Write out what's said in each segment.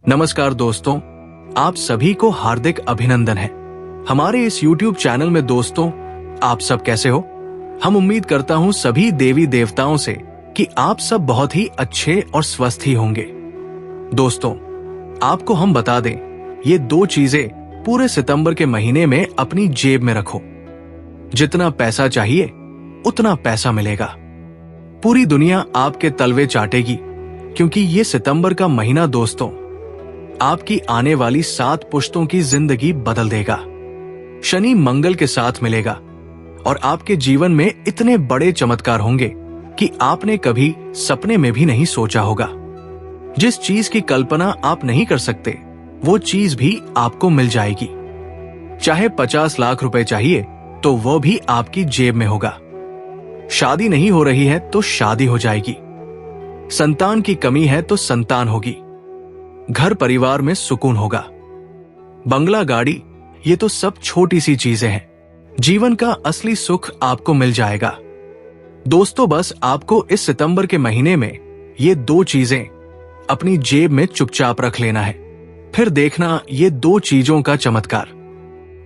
नमस्कार दोस्तों, आप सभी को हार्दिक अभिनंदन है हमारे इस YouTube चैनल में। दोस्तों, आप सब कैसे हो? हम उम्मीद करता हूं सभी देवी देवताओं से कि आप सब बहुत ही अच्छे और स्वस्थ ही होंगे। दोस्तों, आपको हम बता दें, ये दो चीजें पूरे सितंबर के महीने में अपनी जेब में रखो। जितना पैसा चाहिए उतना पैसा मिलेगा। पूरी दुनिया आपके तलवे चाटेगी, क्योंकि ये सितंबर का महीना दोस्तों आपकी आने वाली 7 पुश्तों की जिंदगी बदल देगा। शनि मंगल के साथ मिलेगा और आपके जीवन में इतने बड़े चमत्कार होंगे कि आपने कभी सपने में भी नहीं सोचा होगा। जिस चीज की कल्पना आप नहीं कर सकते, वो चीज भी आपको मिल जाएगी। चाहे 50 लाख रुपए चाहिए तो वो भी आपकी जेब में होगा। शादी नहीं हो रही है तो शादी हो जाएगी। संतान की कमी है तो संतान होगी। घर परिवार में सुकून होगा। बंगला, गाड़ी, ये तो सब छोटी सी चीजें हैं। जीवन का असली सुख आपको मिल जाएगा। दोस्तों, बस आपको इस सितंबर के महीने में ये दो चीजें अपनी जेब में चुपचाप रख लेना है। फिर देखना ये दो चीजों का चमत्कार।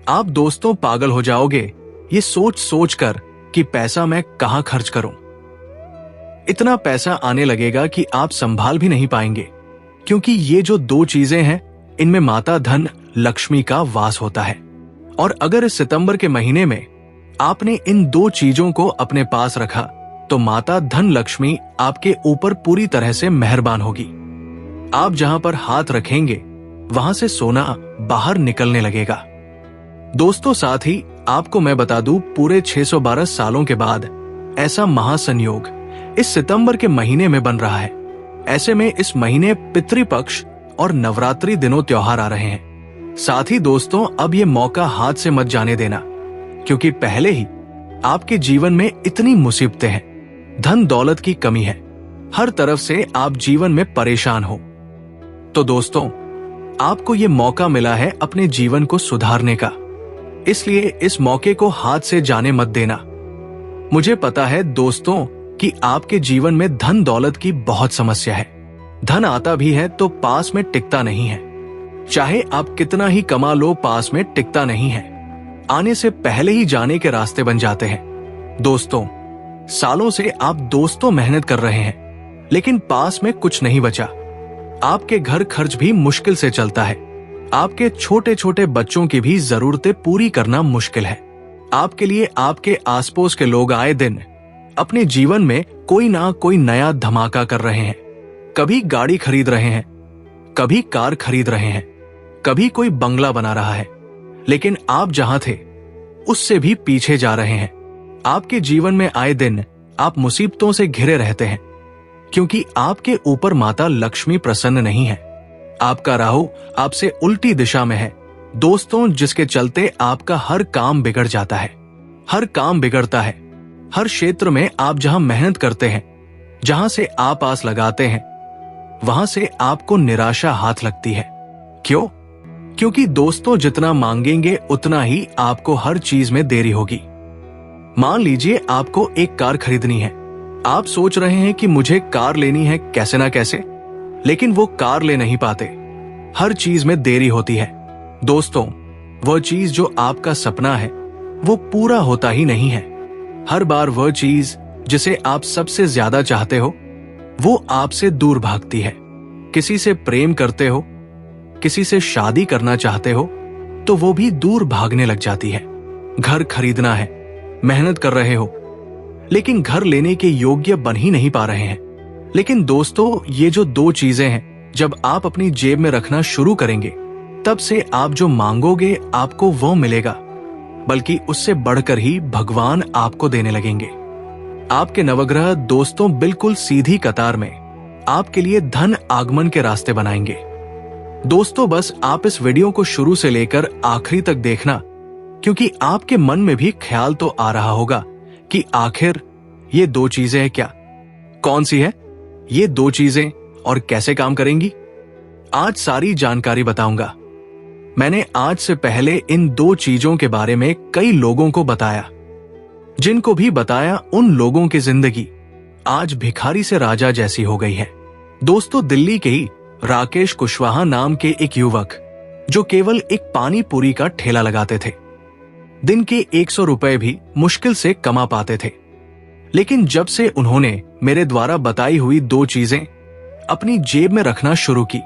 आप दोस्तों पागल हो जाओगे ये सोच सोच कर कि पैसा मैं कहां खर्च करूं। इतना पैसा आने लगेगा कि आप संभाल भी नहीं पाएंगे, क्योंकि ये जो दो चीजें हैं, इनमें माता धन लक्ष्मी का वास होता है। और अगर इस सितंबर के महीने में आपने इन दो चीजों को अपने पास रखा तो माता धन लक्ष्मी आपके ऊपर पूरी तरह से मेहरबान होगी। आप जहां पर हाथ रखेंगे वहां से सोना बाहर निकलने लगेगा। दोस्तों, साथ ही आपको मैं बता दूं, पूरे 612 सालों के बाद ऐसा महासंयोग इस सितंबर के महीने में बन रहा है। ऐसे में इस महीने पितृपक्ष और नवरात्रि दिनों त्योहार आ रहे हैं। साथ ही दोस्तों, अब ये मौका हाथ से मत जाने देना, क्योंकि पहले ही आपके जीवन में इतनी मुसीबतें हैं। धन दौलत की कमी है, हर तरफ से आप जीवन में परेशान हो। तो दोस्तों, आपको ये मौका मिला है अपने जीवन को सुधारने का, इसलिए इस मौके को हाथ से जाने मत देना। मुझे पता है दोस्तों कि आपके जीवन में धन दौलत की बहुत समस्या है। धन आता भी है तो पास में टिकता नहीं है। चाहे आप कितना ही कमा लो, पास में टिकता नहीं है। आने से पहले ही जाने के रास्ते बन जाते हैं। दोस्तों, सालों से आप दोस्तों मेहनत कर रहे हैं, लेकिन पास में कुछ नहीं बचा। आपके घर खर्च भी मुश्किल से चलता है। आपके छोटे छोटे बच्चों की भी जरूरतें पूरी करना मुश्किल है। आपके लिए आपके आसपास के लोग आए दिन अपने जीवन में कोई ना कोई नया धमाका कर रहे हैं। कभी गाड़ी खरीद रहे हैं, कभी कार खरीद रहे हैं, कभी कोई बंगला बना रहा है, लेकिन आप जहां थे उससे भी पीछे जा रहे हैं। आपके जीवन में आए दिन आप मुसीबतों से घिरे रहते हैं, क्योंकि आपके ऊपर माता लक्ष्मी प्रसन्न नहीं है। आपका राहु आपसे उल्टी दिशा में है दोस्तों, जिसके चलते आपका हर काम बिगड़ जाता है। हर काम बिगड़ता है। हर क्षेत्र में आप जहां मेहनत करते हैं, जहां से आप आस लगाते हैं, वहां से आपको निराशा हाथ लगती है। क्यों? क्योंकि दोस्तों, जितना मांगेंगे उतना ही आपको हर चीज में देरी होगी। मान लीजिए आपको एक कार खरीदनी है। आप सोच रहे हैं कि मुझे कार लेनी है कैसे ना कैसे, लेकिन वो कार ले नहीं पाते। हर चीज में देरी होती है। दोस्तों, वह चीज जो आपका सपना है वो पूरा होता ही नहीं है। हर बार वह चीज जिसे आप सबसे ज्यादा चाहते हो वो आपसे दूर भागती है। किसी से प्रेम करते हो, किसी से शादी करना चाहते हो तो वो भी दूर भागने लग जाती है। घर खरीदना है, मेहनत कर रहे हो, लेकिन घर लेने के योग्य बन ही नहीं पा रहे हैं। लेकिन दोस्तों, ये जो दो चीजें हैं, जब आप अपनी जेब में रखना शुरू करेंगे, तब से आप जो मांगोगे आपको वो मिलेगा, बल्कि उससे बढ़कर ही भगवान आपको देने लगेंगे। आपके नवग्रह दोस्तों बिल्कुल सीधी कतार में आपके लिए धन आगमन के रास्ते बनाएंगे। दोस्तों, बस आप इस वीडियो को शुरू से लेकर आखिरी तक देखना, क्योंकि आपके मन में भी ख्याल तो आ रहा होगा कि आखिर ये दो चीजें हैं क्या? कौन सी है ये दो चीजें और कैसे काम करेंगी? आज सारी जानकारी बताऊंगा। मैंने आज से पहले इन दो चीजों के बारे में कई लोगों को बताया। जिनको भी बताया उन लोगों की जिंदगी आज भिखारी से राजा जैसी हो गई है। दोस्तों, दिल्ली के ही राकेश कुशवाहा नाम के एक युवक जो केवल एक पानी पूरी का ठेला लगाते थे। दिन के 100 रुपए भी मुश्किल से कमा पाते थे। लेकिन जब से उन्होंने मेरे द्वारा बताई हुई 2 चीजें अपनी जेब में रखना शुरू की,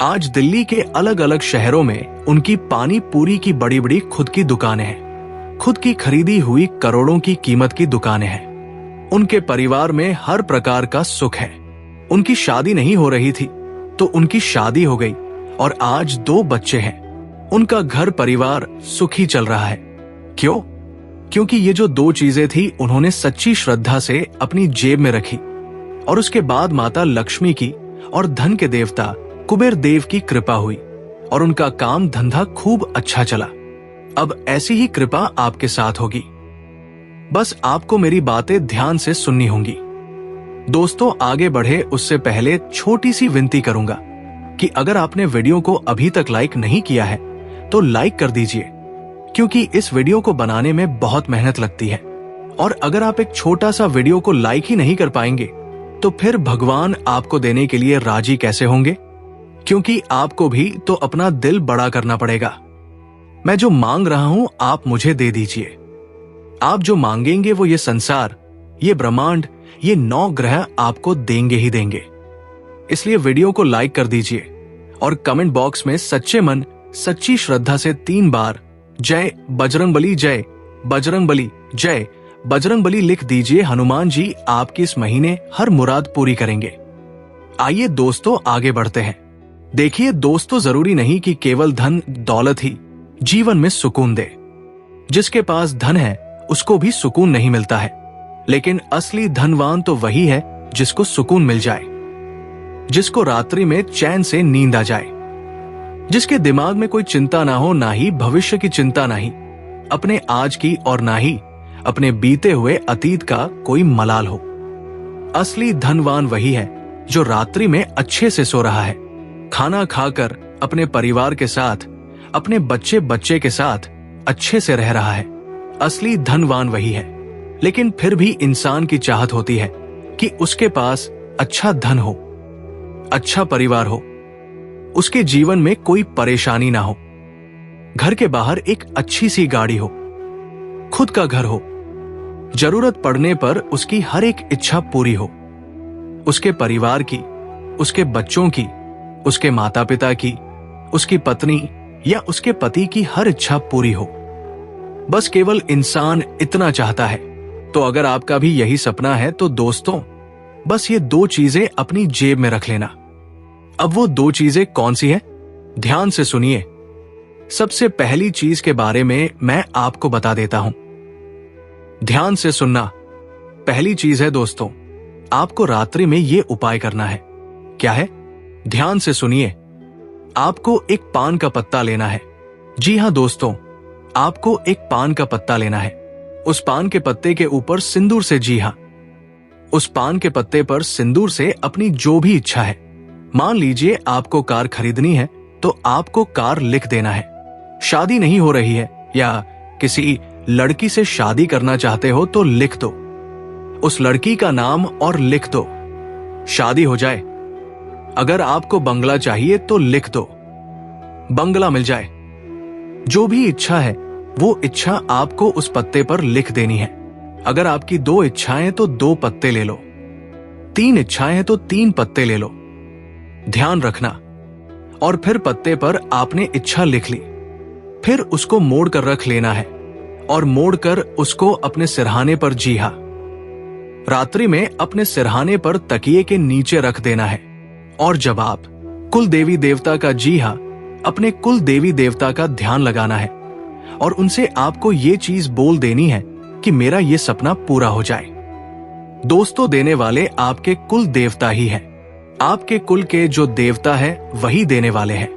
आज दिल्ली के अलग अलग शहरों में उनकी पानी पूरी की बड़ी बड़ी खुद की दुकानें हैं। खुद की खरीदी हुई करोड़ों की कीमत की दुकानें हैं। उनके परिवार में हर प्रकार का सुख है। उनकी शादी नहीं हो रही थी तो उनकी शादी हो गई और आज 2 बच्चे हैं। उनका घर परिवार सुखी चल रहा है। क्यों? क्योंकि ये जो 2 चीजें थी उन्होंने सच्ची श्रद्धा से अपनी जेब में रखी और उसके बाद माता लक्ष्मी की और धन के देवता कुबेर देव की कृपा हुई और उनका काम धंधा खूब अच्छा चला। अब ऐसी ही कृपा आपके साथ होगी। बस आपको मेरी बातें ध्यान से सुननी होंगी। दोस्तों, आगे बढ़े उससे पहले छोटी सी विनती करूंगा कि अगर आपने वीडियो को अभी तक लाइक नहीं किया है तो लाइक कर दीजिए, क्योंकि इस वीडियो को बनाने में बहुत मेहनत लगती है। और अगर आप एक छोटा सा वीडियो को लाइक ही नहीं कर पाएंगे तो फिर भगवान आपको देने के लिए राजी कैसे होंगे? क्योंकि आपको भी तो अपना दिल बड़ा करना पड़ेगा। मैं जो मांग रहा हूं आप मुझे दे दीजिए। आप जो मांगेंगे वो ये संसार, ये ब्रह्मांड, ये 9 ग्रह आपको देंगे ही देंगे। इसलिए वीडियो को लाइक कर दीजिए और कमेंट बॉक्स में सच्चे मन सच्ची श्रद्धा से 3 बार जय बजरंगबली, जय बजरंगबली, जय बजरंगबली लिख दीजिए। हनुमान जी आपकी इस महीने हर मुराद पूरी करेंगे। आइए दोस्तों आगे बढ़ते हैं। देखिए दोस्तों, जरूरी नहीं कि केवल धन दौलत ही जीवन में सुकून दे। जिसके पास धन है उसको भी सुकून नहीं मिलता है, लेकिन असली धनवान तो वही है जिसको सुकून मिल जाए, जिसको रात्रि में चैन से नींद आ जाए, जिसके दिमाग में कोई चिंता ना हो, ना ही भविष्य की चिंता, ना ही अपने आज की और ना ही अपने बीते हुए अतीत का कोई मलाल हो। असली धनवान वही है जो रात्रि में अच्छे से सो रहा है, खाना खाकर अपने परिवार के साथ, अपने बच्चे बच्चे के साथ अच्छे से रह रहा है। असली धनवान वही है। लेकिन फिर भी इंसान की चाहत होती है कि उसके पास अच्छा धन हो, अच्छा परिवार हो, उसके जीवन में कोई परेशानी ना हो, घर के बाहर एक अच्छी सी गाड़ी हो, खुद का घर हो, जरूरत पड़ने पर उसकी हर एक इच्छा पूरी हो, उसके परिवार की, उसके बच्चों की, उसके माता पिता की, उसकी पत्नी या उसके पति की हर इच्छा पूरी हो। बस केवल इंसान इतना चाहता है। तो अगर आपका भी यही सपना है तो दोस्तों, बस ये 2 चीजें अपनी जेब में रख लेना। अब वो 2 चीजें कौन सी हैं? ध्यान से सुनिए। सबसे पहली चीज के बारे में मैं आपको बता देता हूं। ध्यान से सुनना। पहली चीज है दोस्तों, आपको रात्रि में ये उपाय करना है। क्या है? ध्यान से सुनिए। आपको एक पान का पत्ता लेना है। जी हां दोस्तों, आपको एक पान का पत्ता लेना है। उस पान के पत्ते के ऊपर सिंदूर से, जी हां, उस पान के पत्ते पर सिंदूर से अपनी जो भी इच्छा है, मान लीजिए आपको कार खरीदनी है तो आपको कार लिख देना है। शादी नहीं हो रही है या किसी लड़की से शादी करना चाहते हो तो लिख दो उस लड़की का नाम और लिख दो, शादी हो जाए। अगर आपको बंगला चाहिए तो लिख दो, बंगला मिल जाए। जो भी इच्छा है वो इच्छा आपको उस पत्ते पर लिख देनी है। अगर आपकी 2 इच्छाएं तो 2 पत्ते ले लो, 3 इच्छाएं हैं तो 3 पत्ते ले लो। ध्यान रखना। और फिर पत्ते पर आपने इच्छा लिख ली, फिर उसको मोड़ कर रख लेना है और मोड़कर उसको अपने सिरहाने पर, जी हां, रात्रि में अपने सिरहाने पर तकिए के नीचे रख देना है। और जब आप कुल देवी देवता का, जी हां, अपने कुल देवी देवता का ध्यान लगाना है और उनसे आपको ये चीज बोल देनी है कि मेरा ये सपना पूरा हो जाए। दोस्तों, देने वाले आपके कुल देवता ही हैं। आपके कुल के जो देवता है वही देने वाले हैं।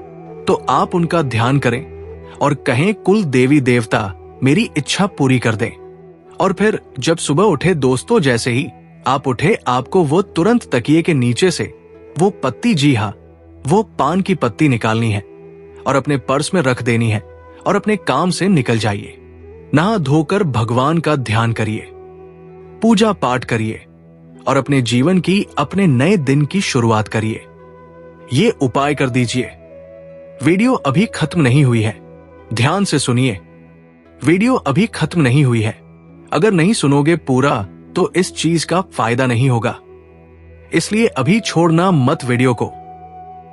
तो आप उनका ध्यान करें और कहें, कुल देवी देवता मेरी इच्छा पूरी कर दें। और फिर जब सुबह उठे दोस्तों, जैसे ही आप उठे, आपको वो तुरंत तकिए के नीचे से वो पत्ती, जी हां, वो पान की पत्ती निकालनी है और अपने पर्स में रख देनी है और अपने काम से निकल जाइए। नहा धोकर भगवान का ध्यान करिए, पूजा पाठ करिए और अपने जीवन की, अपने नए दिन की शुरुआत करिए। ये उपाय कर दीजिए। वीडियो अभी खत्म नहीं हुई है, ध्यान से सुनिए। वीडियो अभी खत्म नहीं हुई है, अगर नहीं सुनोगे पूरा तो इस चीज का फायदा नहीं होगा, इसलिए अभी छोड़ना मत। वीडियो को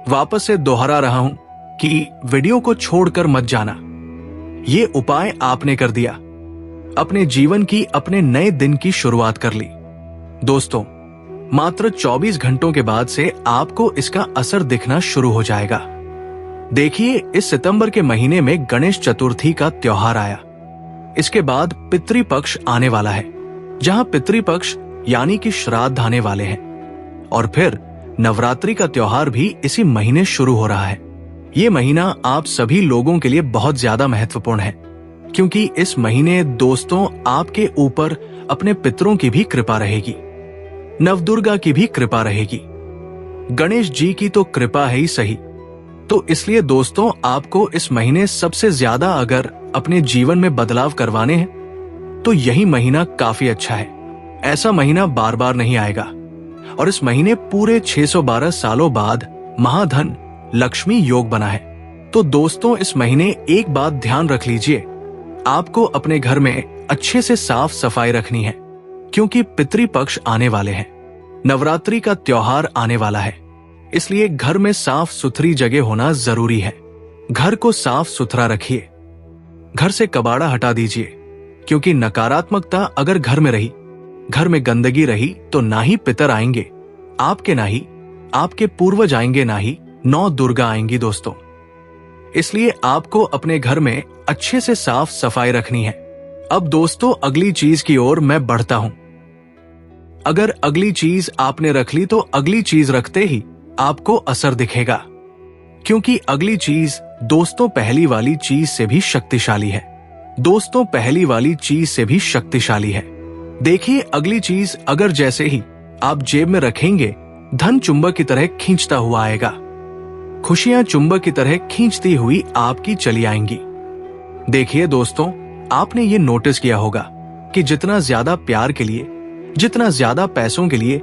वापस से दोहरा रहा हूं कि वीडियो को छोड़कर मत जाना। ये उपाय आपने कर दिया, अपने जीवन की, अपने नए दिन की शुरुआत कर ली। दोस्तों, मात्र 24 घंटों के बाद से आपको इसका असर दिखना शुरू हो जाएगा। देखिए, इस सितंबर के महीने में गणेश चतुर्थी का त्योहार आया। इसके बाद पितृपक्ष आने वाला है, जहां पितृपक्ष यानी कि श्राद्ध आने वाले हैं। और फिर नवरात्रि का त्योहार भी इसी महीने शुरू हो रहा है। ये महीना आप सभी लोगों के लिए बहुत ज्यादा महत्वपूर्ण है, क्योंकि इस महीने दोस्तों आपके ऊपर अपने पितरों की भी कृपा रहेगी, नवदुर्गा की भी कृपा रहेगी, गणेश जी की तो कृपा है ही सही। तो इसलिए दोस्तों, आपको इस महीने सबसे ज्यादा अगर अपने जीवन में बदलाव करवाने हैं तो यही महीना काफी अच्छा है। ऐसा महीना बार बार नहीं आएगा, और इस महीने पूरे 612 सालों बाद महाधन लक्ष्मी योग बना है। तो दोस्तों, इस महीने एक बात ध्यान रख लीजिए, आपको अपने घर में अच्छे से साफ सफाई रखनी है, क्योंकि पितृपक्ष आने वाले हैं, नवरात्रि का त्योहार आने वाला है। इसलिए घर में साफ सुथरी जगह होना जरूरी है। घर को साफ सुथरा रखिए, घर से कबाड़ा हटा दीजिए, क्योंकि नकारात्मकता अगर घर में रही, घर में गंदगी रही, तो ना ही पितर आएंगे आपके, ना ही आपके पूर्वज आएंगे, ना ही नौ दुर्गा आएंगी दोस्तों। इसलिए आपको अपने घर में अच्छे से साफ सफाई रखनी है। अब दोस्तों, अगली चीज की ओर मैं बढ़ता हूं। अगर अगली चीज आपने रख ली तो अगली चीज रखते ही आपको असर दिखेगा, क्योंकि अगली चीज दोस्तों पहली वाली चीज से भी शक्तिशाली है। दोस्तों, पहली वाली चीज से भी शक्तिशाली है। देखिए, अगली चीज अगर जैसे ही आप जेब में रखेंगे, धन चुंबक की तरह खींचता हुआ आएगा, खुशियां चुंबक की तरह खींचती हुई आपकी चली आएंगी। देखिए दोस्तों, आपने ये नोटिस किया होगा कि जितना ज्यादा प्यार के लिए, जितना ज्यादा पैसों के लिए,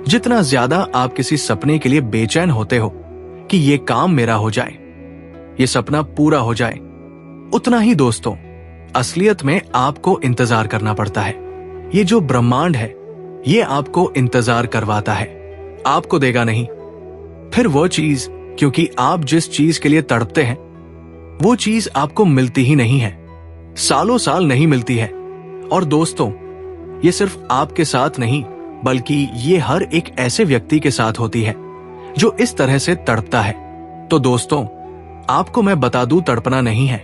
जितना ज्यादा आप किसी सपने के लिए बेचैन होते हो कि ये काम मेरा हो जाए, ये सपना पूरा हो जाए, उतना ही दोस्तों असलियत में आपको इंतजार करना पड़ता है। ये जो ब्रह्मांड है, ये आपको इंतजार करवाता है, आपको देगा नहीं। फिर वो चीज, क्योंकि आप जिस चीज के लिए तड़पते हैं, वो चीज आपको मिलती ही नहीं है, सालों साल नहीं मिलती है। और दोस्तों, ये सिर्फ आपके साथ नहीं, बल्कि ये हर एक ऐसे व्यक्ति के साथ होती है जो इस तरह से तड़पता है। तो दोस्तों, आपको मैं बता दूं, तड़पना नहीं है,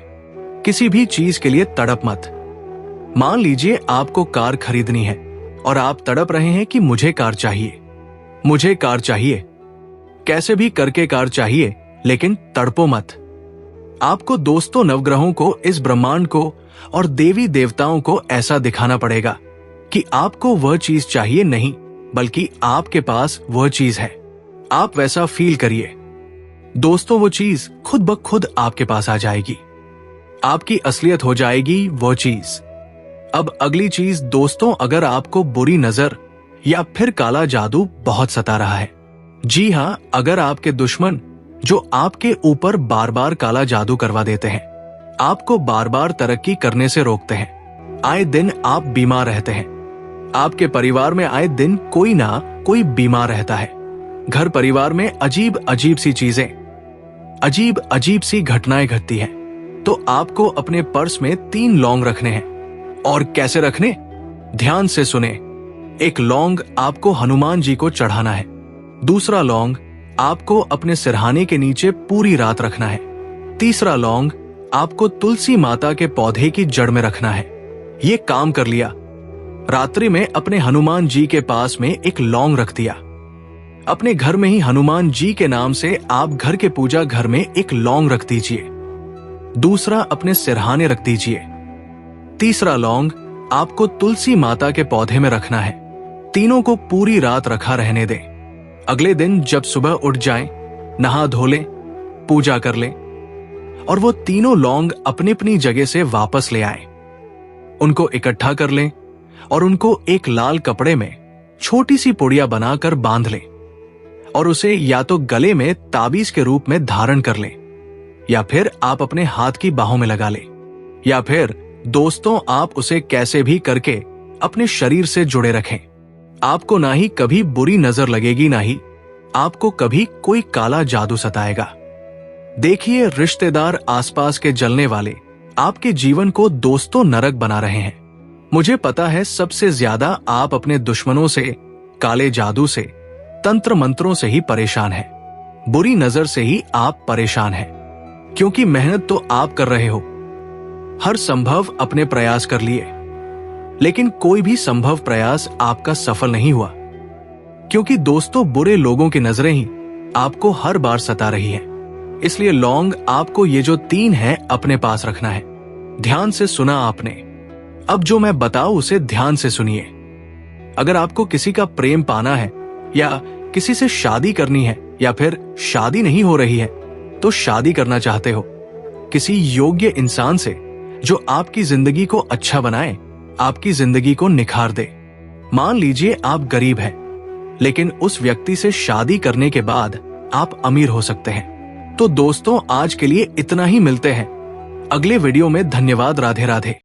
किसी भी चीज के लिए तड़प मत। मान लीजिए आपको कार खरीदनी है और आप तड़प रहे हैं कि मुझे कार चाहिए, मुझे कार चाहिए, कैसे भी करके कार चाहिए, लेकिन तड़पो मत। आपको दोस्तों नवग्रहों को, इस ब्रह्मांड को और देवी देवताओं को ऐसा दिखाना पड़ेगा कि आपको वह चीज चाहिए नहीं, बल्कि आपके पास वह चीज है। आप वैसा फील करिए दोस्तों, वो चीज खुद ब खुद आपके पास आ जाएगी, आपकी असलियत हो जाएगी वो चीज। अब अगली चीज दोस्तों, अगर आपको बुरी नजर या फिर काला जादू बहुत सता रहा है, जी हां, अगर आपके दुश्मन जो आपके ऊपर बार बार काला जादू करवा देते हैं, आपको बार बार तरक्की करने से रोकते हैं, आए दिन आप बीमार रहते हैं, आपके परिवार में आए दिन कोई ना कोई बीमार रहता है, घर परिवार में अजीब अजीब सी चीजें, अजीब अजीब सी घटनाएं घटती हैं, तो आपको अपने पर्स में 3 लौंग रखने हैं। और कैसे रखने, ध्यान से सुने। एक लौंग आपको हनुमान जी को चढ़ाना है, दूसरा लौंग आपको अपने सिरहाने के नीचे पूरी रात रखना है, तीसरा लौंग आपको तुलसी माता के पौधे की जड़ में रखना है। ये काम कर लिया, रात्रि में अपने हनुमान जी के पास में एक लौंग रख दिया। अपने घर में ही हनुमान जी के नाम से आप घर के पूजा घर में एक लौंग रख दीजिए, दूसरा अपने सिरहाने रख दीजिए, तीसरा लौंग आपको तुलसी माता के पौधे में रखना है। तीनों को पूरी रात रखा रहने दें। अगले दिन जब सुबह उठ जाएं, नहा धो लें, पूजा कर लें और वो तीनों लौंग अपनी अपनी जगह से वापस ले आएं। उनको इकट्ठा कर लें और उनको एक लाल कपड़े में छोटी सी पुड़िया बनाकर बांध लें और उसे या तो गले में ताबीज के रूप में धारण कर लें, या फिर आप अपने हाथ की बाहों में लगा लें, या फिर दोस्तों आप उसे कैसे भी करके अपने शरीर से जुड़े रखें। आपको ना ही कभी बुरी नजर लगेगी, ना ही आपको कभी कोई काला जादू सताएगा। देखिए, रिश्तेदार आसपास के जलने वाले आपके जीवन को दोस्तों नरक बना रहे हैं। मुझे पता है सबसे ज्यादा आप अपने दुश्मनों से, काले जादू से, तंत्र मंत्रों से ही परेशान हैं। बुरी नजर से ही आप परेशान हैं, क्योंकि मेहनत तो आप कर रहे हो, हर संभव अपने प्रयास कर लिए, लेकिन कोई भी संभव प्रयास आपका सफल नहीं हुआ, क्योंकि दोस्तों बुरे लोगों की नजरें ही आपको हर बार सता रही हैं। इसलिए लौंग आपको ये जो 3 है अपने पास रखना है। ध्यान से सुना आपने, अब जो मैं बताऊं उसे ध्यान से सुनिए। अगर आपको किसी का प्रेम पाना है, या किसी से शादी करनी है, या फिर शादी नहीं हो रही है तो शादी करना चाहते हो, किसी योग्य इंसान से जो आपकी जिंदगी को अच्छा बनाए, आपकी जिंदगी को निखार दे। मान लीजिए आप गरीब हैं, लेकिन उस व्यक्ति से शादी करने के बाद आप अमीर हो सकते हैं। तो दोस्तों आज के लिए इतना ही, मिलते हैं अगले वीडियो में। धन्यवाद। राधे राधे।